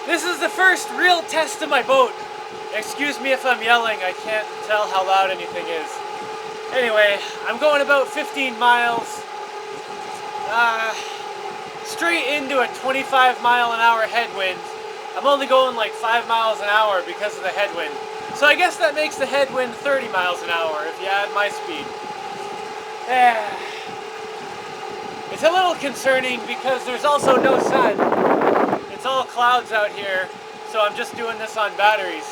This is the first real test of my boat. Excuse me if I'm yelling, I can't tell how loud anything is. Anyway, I'm going about 15 miles straight into a 25-mile-an-hour headwind. I'm only going like 5 miles an hour because of the headwind. So I guess that makes the headwind 30 miles an hour if you add my speed. It's a little concerning because there's also no sun. It's all clouds out here, so I'm just doing this on batteries.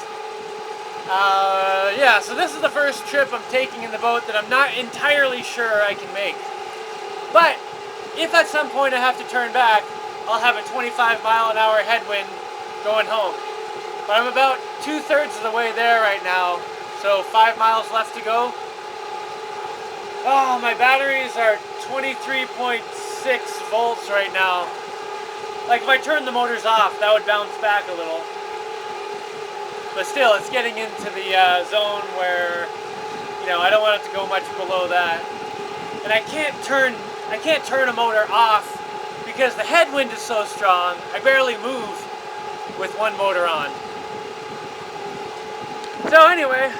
Yeah, so this is the first trip I'm taking in the boat that I'm not entirely sure I can make. But if at some point I have to turn back, I'll have a 25-mile-an-hour headwind going home. But I'm about 2/3 of the way there right now, so 5 miles left to go. Oh, my batteries are 23.6 volts right now. Like if I turn the motors off, that would bounce back a little. But still, it's getting into the zone where, you know, I don't want it to go much below that. And I can't turn a motor off because the headwind is so strong, I barely move with one motor on. So anyway,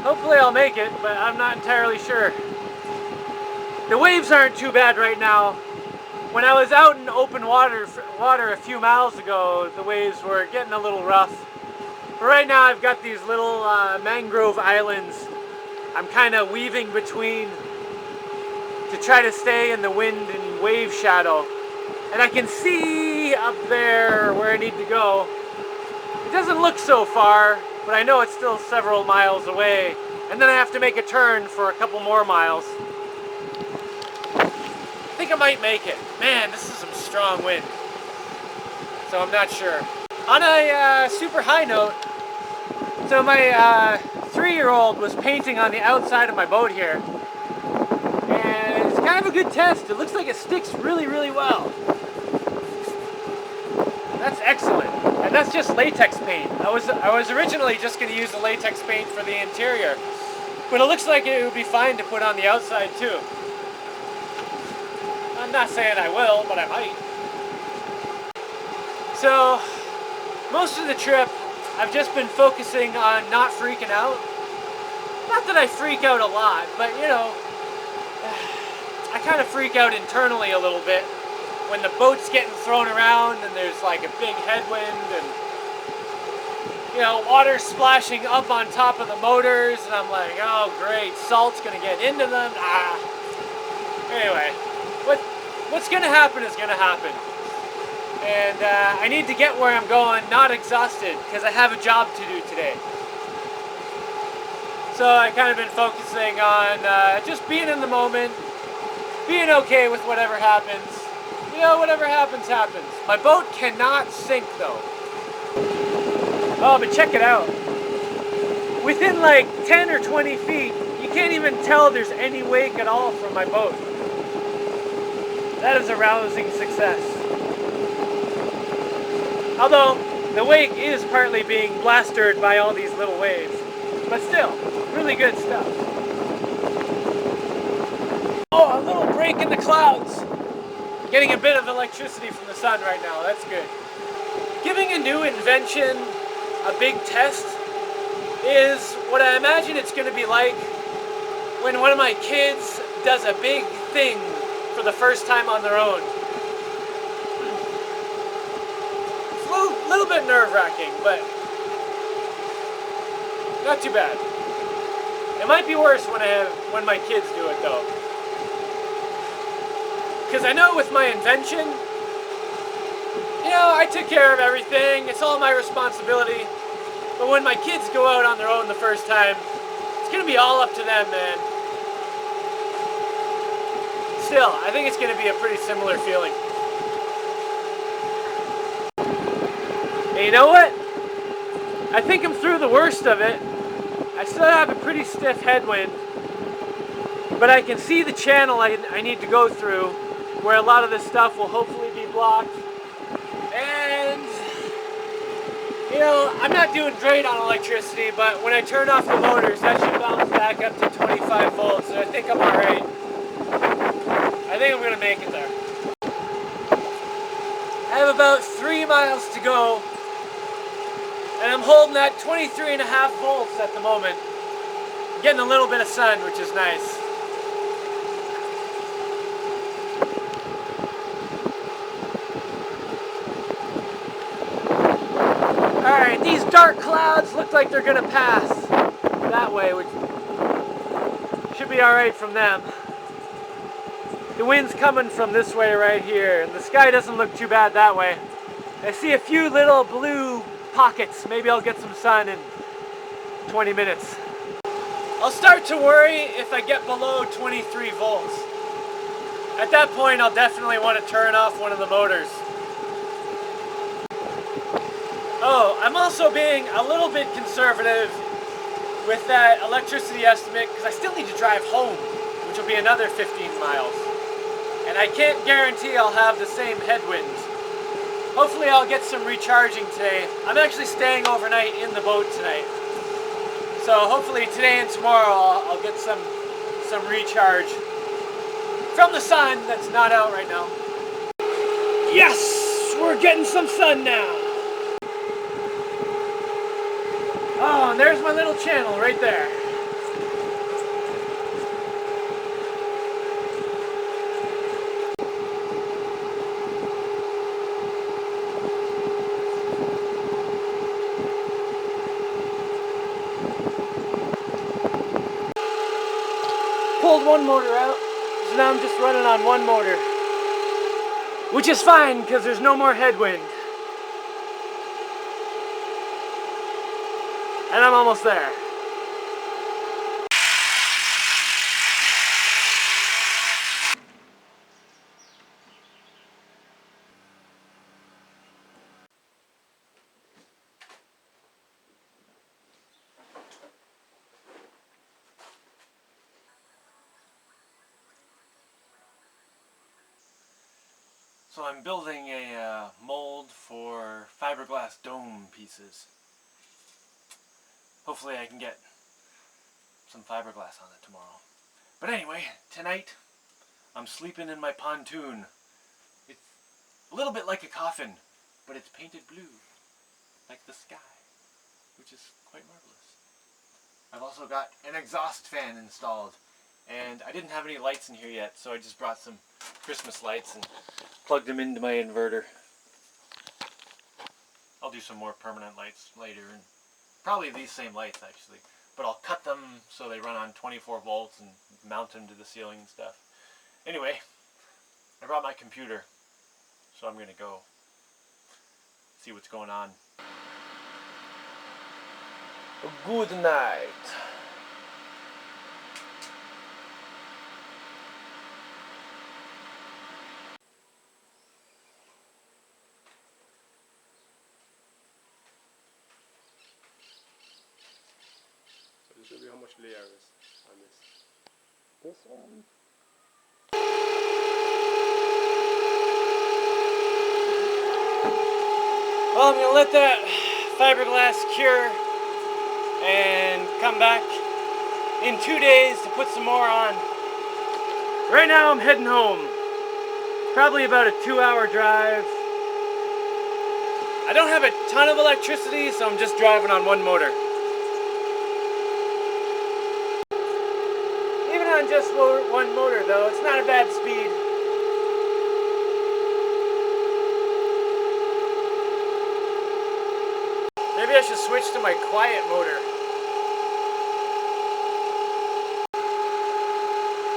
hopefully I'll make it, but I'm not entirely sure. The waves aren't too bad right now. When I was out in open water a few miles ago, the waves were getting a little rough. But right now I've got these little mangrove islands I'm kind of weaving between to try to stay in the wind and wave shadow. And I can see up there where I need to go. It doesn't look so far, but I know it's still several miles away. And then I have to make a turn for a couple more miles. I think I might make it. Man, this is some strong wind. So I'm not sure. On a super high note, so my 3-year-old was painting on the outside of my boat here. And it's kind of a good test. It looks like it sticks really, really well. That's excellent. And that's just latex paint. I was originally just going to use the latex paint for the interior. But it looks like it would be fine to put on the outside too. I'm not saying I will, but I might. So, most of the trip, I've just been focusing on not freaking out. Not that I freak out a lot, but you know, I kind of freak out internally a little bit when the boat's getting thrown around and there's like a big headwind and, you know, water splashing up on top of the motors, and I'm like, oh great, salt's gonna get into them. Anyway, what's gonna happen is gonna happen. And I need to get where I'm going, not exhausted, because I have a job to do today. So I kind of been focusing on just being in the moment, being okay with whatever happens. You know, whatever happens, happens. My boat cannot sink though. Oh, but check it out. Within like 10 or 20 feet, you can't even tell there's any wake at all from my boat. That is a rousing success. Although, the wake is partly being blasted by all these little waves. But still, really good stuff. Oh, a little break in the clouds. Getting a bit of electricity from the sun right now, that's good. Giving a new invention a big test is what I imagine it's going to be like when one of my kids does a big thing for the first time on their own. It's a little bit nerve-wracking, but not too bad. It might be worse when my kids do it though. Because I know with my invention, you know, I took care of everything. It's all my responsibility. But when my kids go out on their own the first time, it's going to be all up to them, man. Still, I think it's going to be a pretty similar feeling. And you know what? I think I'm through the worst of it. I still have a pretty stiff headwind. But I can see the channel I need to go through where a lot of this stuff will hopefully be blocked. And, you know, I'm not doing great on electricity, but when I turn off the motors, that should bounce back up to 25 volts, and I think I'm alright. I think I'm going to make it there. I have about 3 miles to go, and I'm holding at 23.5 volts at the moment. Getting a little bit of sun, which is nice. Alright, these dark clouds look like they're gonna pass that way, which should be alright from them. The wind's coming from this way right here, and the sky doesn't look too bad that way. I see a few little blue pockets. Maybe I'll get some sun in 20 minutes. I'll start to worry if I get below 23 volts. At that point, I'll definitely want to turn off one of the motors. Oh, I'm also being a little bit conservative with that electricity estimate because I still need to drive home, which will be another 15 miles. And I can't guarantee I'll have the same headwinds. Hopefully I'll get some recharging today. I'm actually staying overnight in the boat tonight. So hopefully today and tomorrow I'll get some recharge from the sun that's not out right now. Yes! We're getting some sun now! Oh, and there's my little channel right there. Pulled one motor out, so now I'm just running on one motor. Which is fine, because there's no more headwind. And I'm almost there. So I'm building a mold for fiberglass dome pieces. Hopefully I can get some fiberglass on it tomorrow. But anyway, tonight I'm sleeping in my pontoon. It's a little bit like a coffin, but it's painted blue, like the sky, which is quite marvelous. I've also got an exhaust fan installed, and I didn't have any lights in here yet, so I just brought some Christmas lights and plugged them into my inverter. I'll do some more permanent lights later, and probably these same lights actually, but I'll cut them so they run on 24 volts and mount them to the ceiling and stuff. Anyway, I brought my computer, so I'm gonna go see what's going on. Good night. Show you how much layer is on this. This one. Well, I'm gonna let that fiberglass cure and come back in 2 days to put some more on. Right now I'm heading home. Probably about a 2-hour drive. I don't have a ton of electricity, so I'm just driving on one motor. On just one motor though, it's not a bad speed. Maybe I should switch to my quiet motor.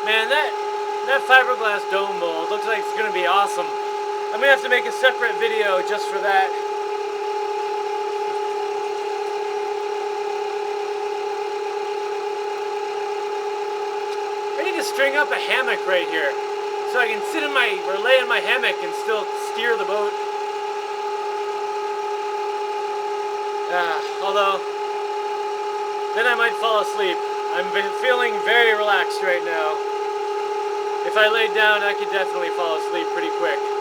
Man, that fiberglass dome mold looks like it's gonna be awesome. I'm gonna have to make a separate video just for that. String up a hammock right here so I can sit in or lay in my hammock and still steer the boat. Although then I might fall asleep. I'm feeling very relaxed right now. If I laid down, I could definitely fall asleep pretty quick.